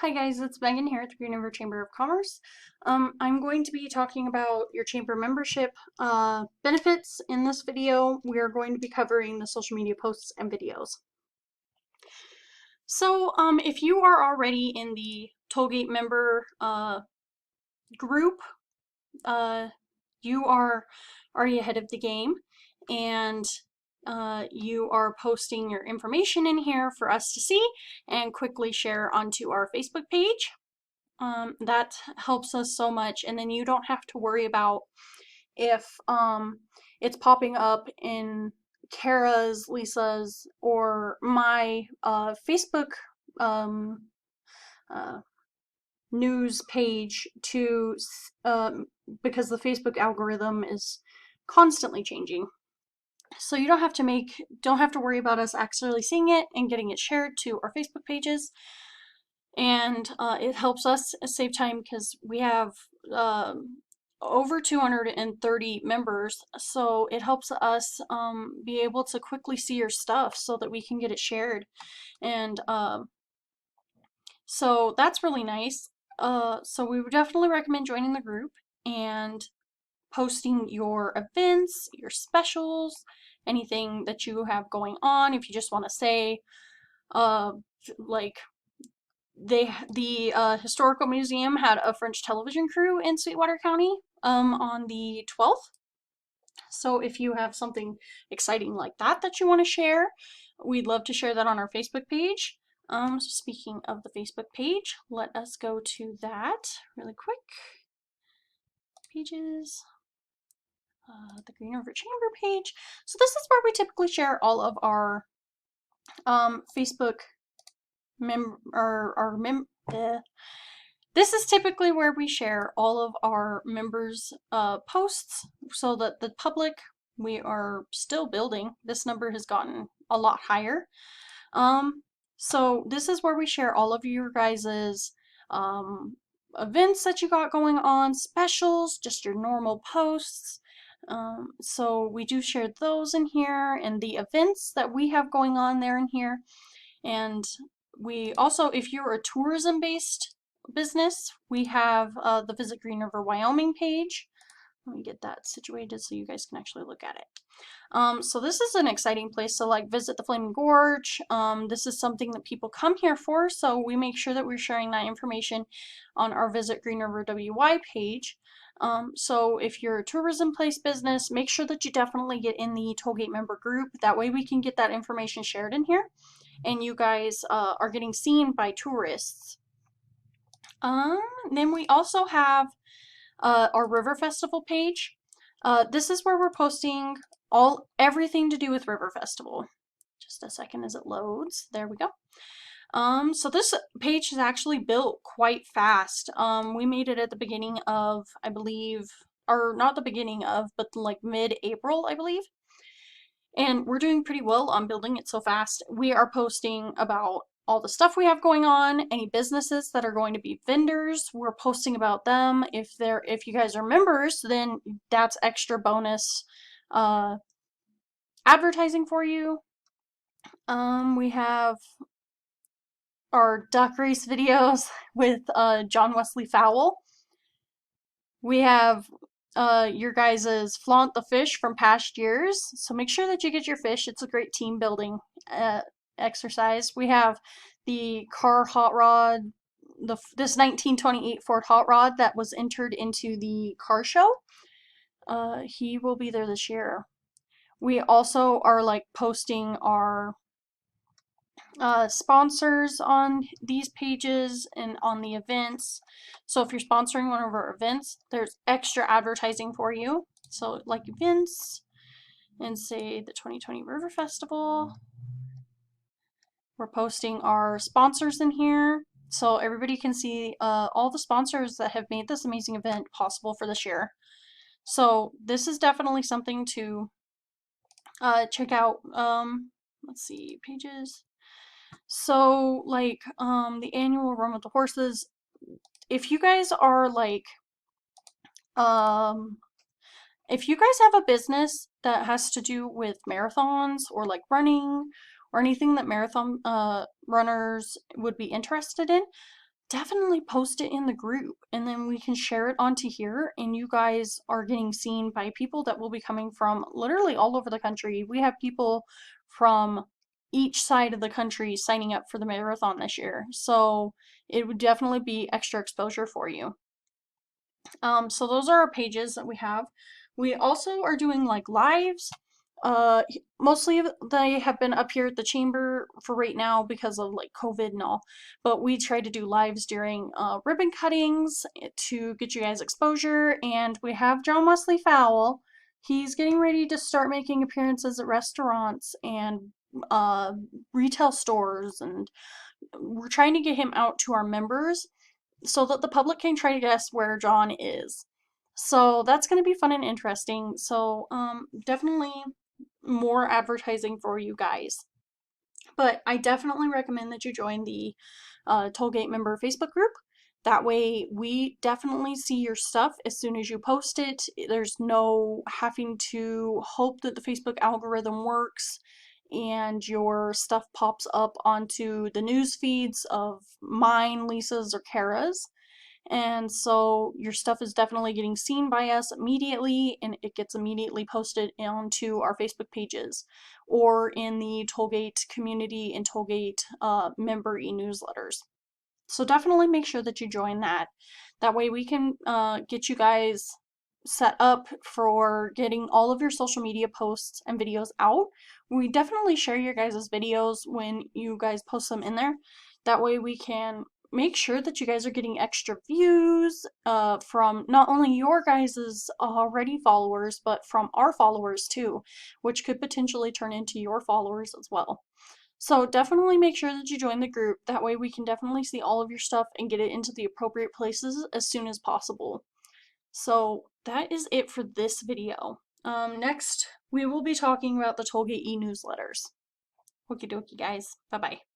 Hi guys, it's Megan here at the Green River Chamber of Commerce. I'm going to be talking about your chamber membership benefits in this video. We are going to be covering the social media posts and videos. So if you are already in the Tollgate member group, you are already ahead of the game, and you are posting your information in here for us to see and quickly share onto our Facebook page. That helps us so much, and then you don't have to worry about if it's popping up in Kara's, Lisa's, or my Facebook um, uh, news page because the Facebook algorithm is constantly changing. So you don't have to worry about us accidentally seeing it and getting it shared to our Facebook pages. And it helps us save time because we have over 230 members, so it helps us be able to quickly see your stuff so that we can get it shared. And so that's really nice. So we would definitely recommend joining the group and posting your events, your specials, anything that you have going on. If you just want to say like the historical museum had a French television crew in Sweetwater County on the 12th. So if you have something exciting like that that you want to share, we'd love to share that on our Facebook page. So speaking of the Facebook page, let us go to that really quick. Pages, the Green River Chamber page. So this is where we typically share all of our Facebook this is typically where we share all of our members' posts so that the public, we are still building. This number has gotten a lot higher. So this is where we share all of your guys's events that you got going on, specials, just your normal posts. So we do share those in here and the events that we have going on there in here. And we also, if you're a tourism-based business, we have the Visit Green River Wyoming page. Let me get that situated so you guys can actually look at it. So this is an exciting place to like visit the Flaming Gorge. This is something that people come here for, so we make sure that we're sharing that information on our Visit Green River WY page. So if you're a tourism-based business, make sure that you definitely get in the Tollgate member group. That way we can get that information shared in here, and you guys are getting seen by tourists. Then we also have our River Festival page. This is where we're posting everything to do with River Festival. Just a second as it loads. There we go. So this page is actually built quite fast. We made it at the beginning of, I believe, or not the beginning of, but like mid-April, I believe. And we're doing pretty well on building it so fast. We are posting about all the stuff we have going on, any businesses that are going to be vendors, we're posting about them. If you guys are members, then that's extra bonus advertising for you. We have our duck race videos with John Wesley Fowle. We have your guys's flaunt the fish from past years, so make sure that you get your fish. It's a great team building exercise. We have the car hot rod, this 1928 Ford hot rod that was entered into the car show. He will be there this year. We also are like posting our sponsors on these pages and on the events. So if you're sponsoring one of our events, there's extra advertising for you. So like events and say the 2020 River Festival. We're posting our sponsors in here so everybody can see all the sponsors that have made this amazing event possible for this year. So this is definitely something to check out. Let's see, pages. So like the annual Run with the Horses, if you guys are like if you guys have a business that has to do with marathons or like running or anything that marathon runners would be interested in, definitely post it in the group, and then we can share it onto here, and you guys are getting seen by people that will be coming from literally all over the country. We have people from each side of the country signing up for the marathon this year, so it would definitely be extra exposure for you. So those are our pages that we have. We also are doing like lives. Mostly they have been up here at the chamber for right now because of like COVID and all, but we try to do lives during ribbon cuttings to get you guys exposure. And we have John Wesley Fowle. He's getting ready to start making appearances at restaurants and retail stores, and we're trying to get him out to our members so that the public can try to guess where John is. So that's going to be fun and interesting. So definitely more advertising for you guys. But I definitely recommend that you join the Tollgate member Facebook group. That way we definitely see your stuff as soon as you post it. There's no having to hope that the Facebook algorithm works and your stuff pops up onto the news feeds of mine, Lisa's, or Kara's. And so your stuff is definitely getting seen by us immediately, and it gets immediately posted onto our Facebook pages or in the Tollgate community and Tollgate member e-newsletters. So definitely make sure that you join that. That way we can get you guys set up for getting all of your social media posts and videos out. We definitely share your guys' videos when you guys post them in there. That way we can make sure that you guys are getting extra views from not only your guys' already followers, but from our followers too, which could potentially turn into your followers as well. So definitely make sure that you join the group. That way we can definitely see all of your stuff and get it into the appropriate places as soon as possible. So that is it for this video. Next, we will be talking about the Tollgate e-newsletters. Okie dokie, guys. Bye-bye.